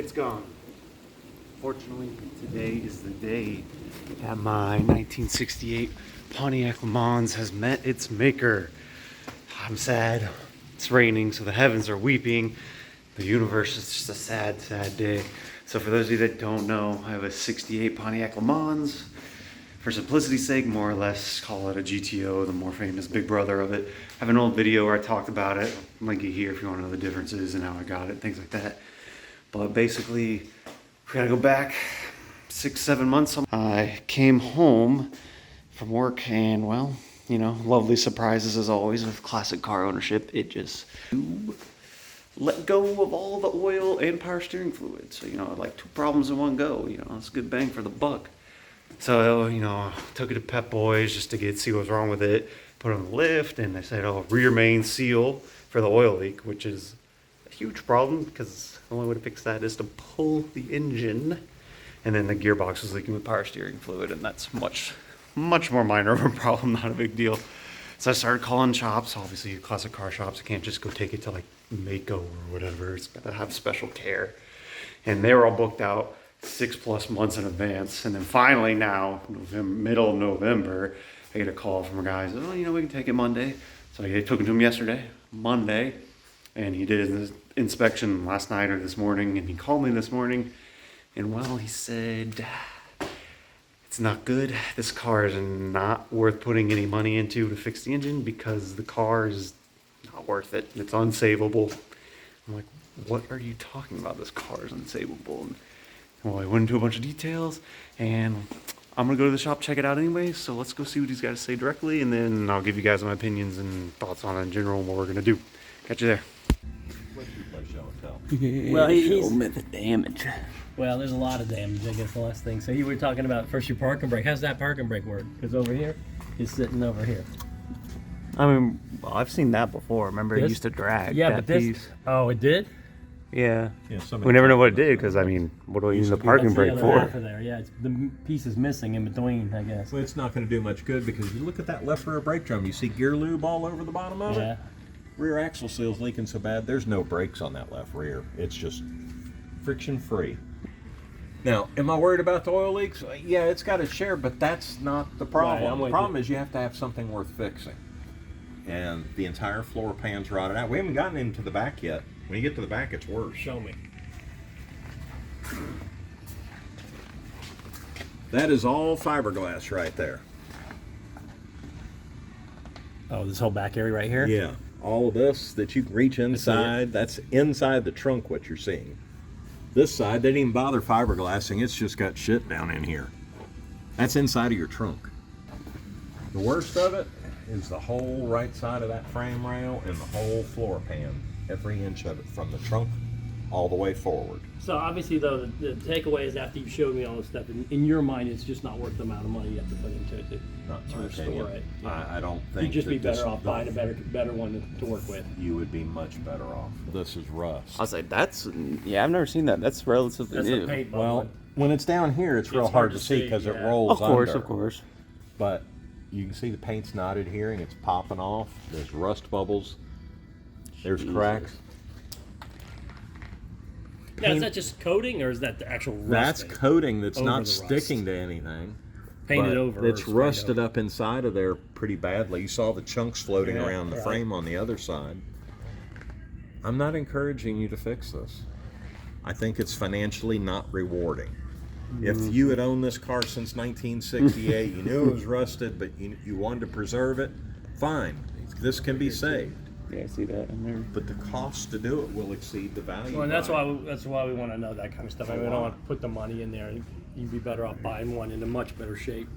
it's gone. Fortunately, today is the day that my 1968 Pontiac LeMans has met its maker. I'm sad. It's raining, so the heavens are weeping. The universe is just a sad, sad day. So for those of you that don't know, I have a 68 Pontiac LeMans. For simplicity's sake, more or less, call it a GTO, the more famous big brother of it. I have an old video where I talked about it. I'll link it here if you want to know the differences and how I got it, things like that. But basically, we gotta go back 6-7 months. I came home from work and, well, you know, lovely surprises as always with classic car ownership. It just let go of all the oil and power steering fluid. So, you know, like 2 problems in one go. You know, it's a good bang for the buck. So, you know, took it to Pep Boys just to see what was wrong with it. Put it on the lift, and they said, oh, rear main seal for the oil leak, which is a huge problem because the only way to fix that is to pull the engine. And then the gearbox was leaking with power steering fluid, and that's much more minor of a problem, not a big deal. So I started calling shops, obviously classic car shops. I can't just go take it to like Mako or whatever. It's got to have special care. And they were all booked out 6+ months in advance. And then finally now, middle of November, I get a call from a guy. Oh, you know, we can take it Monday. So I took it to him yesterday, Monday. And he did his inspection last night or this morning. And he called me this morning. And well, he said, it's not good. This car is not worth putting any money into to fix the engine because the car is not worth it. It's unsavable. I'm like, what are you talking about? This car is unsavable. And, well, I went into a bunch of details, and I'm going to go to the shop, check it out anyway. So let's go see what he's got to say directly, and then I'll give you guys my opinions and thoughts on it in general and what we're going to do. Catch you there. Well, he's the damage. well, there's a lot of damage, I guess, the last thing. So you were talking about first your parking brake. How's that parking brake work? Because over here, he's sitting over here. I mean, well, I've seen that before. Remember, it used to drag. Yeah, that but this. piece. Oh, it did. Yeah. Yeah, We never know what it did because, I mean, what do we use the parking brake That's the other half for? of there. Yeah, the piece is missing in between, I guess. Well, it's not going to do much good because you look at that left rear brake drum. You see gear lube all over the bottom of Yeah. it. Rear axle seal's leaking so bad. There's no brakes on that left rear. It's just friction free. Now, am I worried about the oil leaks? Yeah, it's got its share, but that's not the problem. Right, I'm the with problem you. is you have to have something worth fixing. And the entire floor pan's rotted out. We haven't gotten into the back yet. When you get to the back, it's worse. Show me. That is all fiberglass right there. Oh, this whole back area right here. Yeah, all of this that you can reach inside, that's inside the trunk what you're seeing. This side, they didn't even bother fiberglassing, it's just got shit down in here. That's inside of your trunk. The worst of it is the whole right side of that frame rail and the whole floor pan, every inch of it, from the trunk all the way forward. So obviously, though, the takeaway is after you showed me all this stuff, in your mind, it's just not worth the amount of money you have to put into it to restore it. Yeah. I don't think You'd just be that better off buying a better one to work with. You would be much better off. This is rust. I was like, yeah, I've never seen that. That's relatively That's new. a paint Well, bubble. when it's down here, it's real hard to see because it rolls Of course, under. of course. But you can see the paint's not adhering, it's popping off. There's rust bubbles. There's cracks. Now, is that just coating, or is that the actual That's rusting? coating that's Over not the sticking rust. to anything. Painted but over. It's or sprayed rusted over? up inside of there pretty badly. You saw the chunks floating Yeah, around the right. frame on the other side. I'm not encouraging you to fix this. I think it's financially not rewarding. If you had owned this car since 1968, you knew it was rusted, but you wanted to preserve it, fine. This can be saved. Yeah, I see that in there. But the cost to do it will exceed the value. Well, and that's by- why we want to know that kind of stuff. I mean, we don't want to put the money in there. You'd be better off buying one in a much better shape.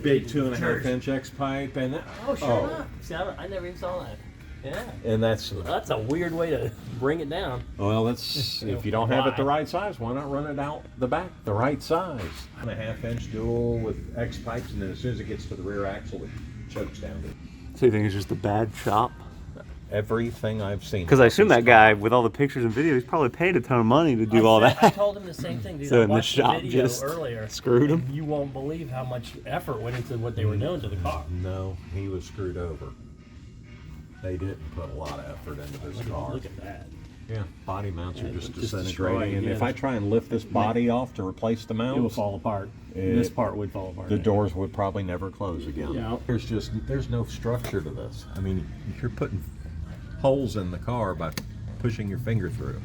big 2.5-inch X pipe, and Oh, sure enough. See, I never even saw that. Yeah. and that's That's a weird way to bring it down. well, that's if you don't have it the Why? right size, why not run it out the back the right size? 1.5-inch dual with X pipes, and then as soon as it gets to the rear axle, it chokes down. So you think it's just a bad shop? everything I've seen. Because I assume about that this guy, car. with all the pictures and videos, he's probably paid a ton of money to do all that. I told him the same thing, dude. So I in the watched shop video just earlier. screwed him? You won't believe how much effort went into what they were doing to the car. No, he was screwed over. They didn't put a lot of effort into this car. Look at that. Yeah, body mounts are Yeah, just just disintegrating. destroyed, And yeah. if I try and lift this body off to replace the mounts, It will fall apart. This part would fall apart. the doors would probably never close again. Yeah. There's no structure to this. I mean, you're putting holes in the car by pushing your finger through.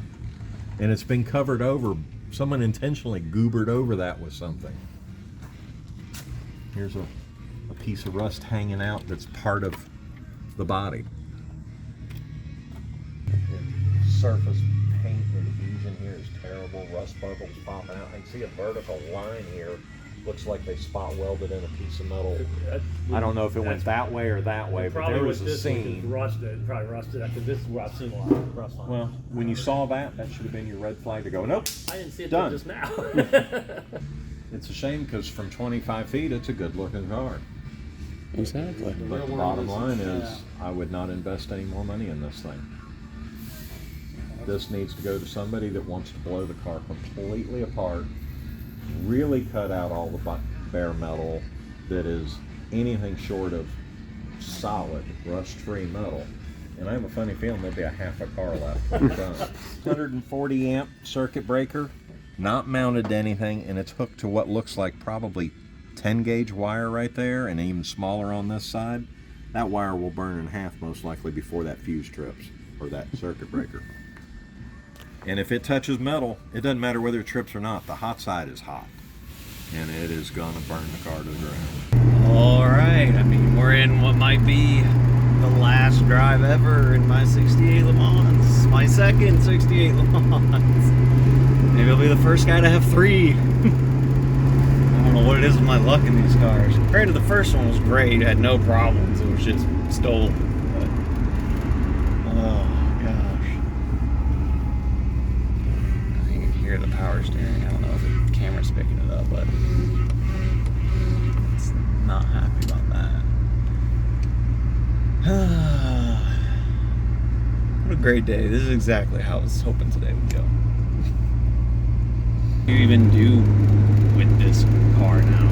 And it's been covered over. Someone intentionally goobered over that with something. Here's a piece of rust hanging out that's part of the body. Surface paint adhesion here is terrible. Rust bubbles popping out. I can see a vertical line here. Looks like they spot welded in a piece of metal. I don't know if it went that way or that way, but there was a scene. Probably rusted. Because this is where I've seen a lot of rust on it. Well, when you saw that, that should have been your red flag to go, nope. I didn't see it done. till just now. It's a shame because from 25 feet, it's a good looking car. Exactly. But the bottom line is, I would not invest any more money in this thing. This needs to go to somebody that wants to blow the car completely apart, really cut out all the bare metal that is anything short of solid, rust-free metal. And I have a funny feeling there'll be a half a car left when we're done. 140 amp circuit breaker, not mounted to anything, and it's hooked to what looks like probably 10 gauge wire right there, and even smaller on this side. That wire will burn in half most likely before that fuse trips, or that circuit breaker. And if it touches metal, it doesn't matter whether it trips or not, the hot side is hot. And it is gonna burn the car to the ground. All right, I mean, we're in what might be the last drive ever in my 68 Le Mans. My second 68 Le Mans. Maybe I'll be the first guy to have 3. I don't know what it is with my luck in these cars. Granted, the first one was great, had no problems. It was just stolen. But, oh gosh. I can hear the power steering. I don't know if the camera's picking it up, but it's not happy about that. What a great day. This is exactly how I was hoping today would go. What do you even do with this car now?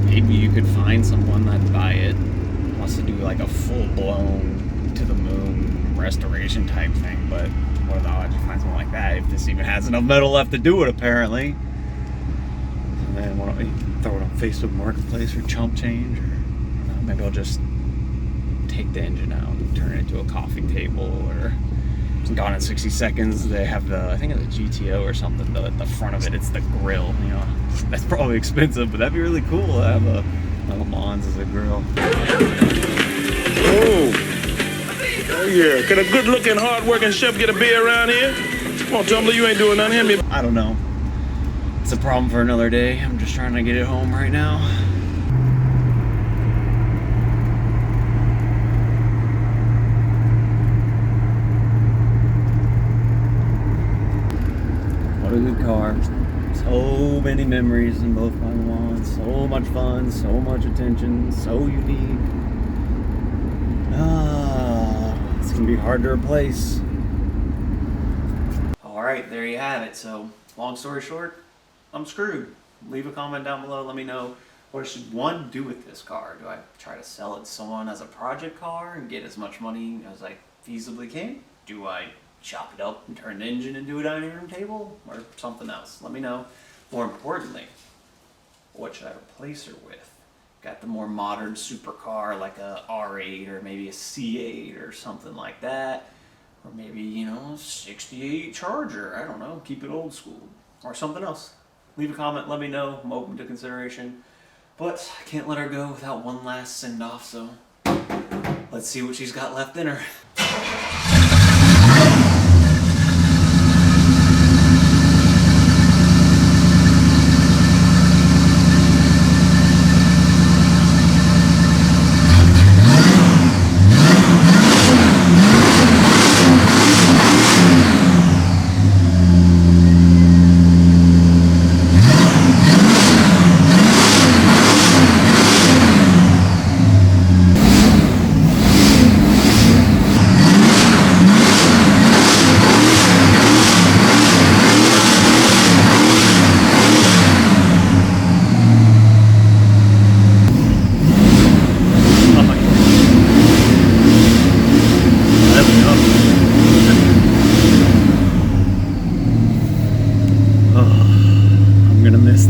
Maybe you could find someone that'd buy it, wants to do like a full-blown to the moon restoration type thing, but what are the odds you find something like that if this even has enough metal left to do it, apparently? And then why don't we throw it on Facebook Marketplace for chump change, or maybe I'll just take the engine out and turn it into a coffee table, or Gone in 60 Seconds, they have the, I think it's a GTO or something, the front of it, it's the grill, you know. That's probably expensive, but that'd be really cool to have a Le Mans as a grill. Oh yeah, can a good-looking, hard-working chef get a beer around here? Come on, Tumbler, you ain't doing nothing here. I don't know. It's a problem for another day. I'm just trying to get it home right now. What a good car. So many memories in both my Le Mans. So much fun, so much attention, so unique. It's gonna be hard to replace. Alright, there you have it. So, long story short, I'm screwed. Leave a comment down below, let me know what I should, one, do with this car. Do I try to sell it to someone as a project car and get as much money as I feasibly can? Do I chop it up and turn the engine into a dining room table, or something else? Let me know. More importantly, what should I replace her with? Got the more modern supercar like a R8 or maybe a C8 or something like that. Or maybe, you know, 68 Charger. I don't know. Keep it old school. Or something else. Leave a comment. Let me know. I'm open to consideration. But I can't let her go without one last send-off, so let's see what she's got left in her.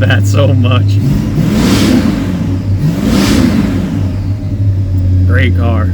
that so much. Great car.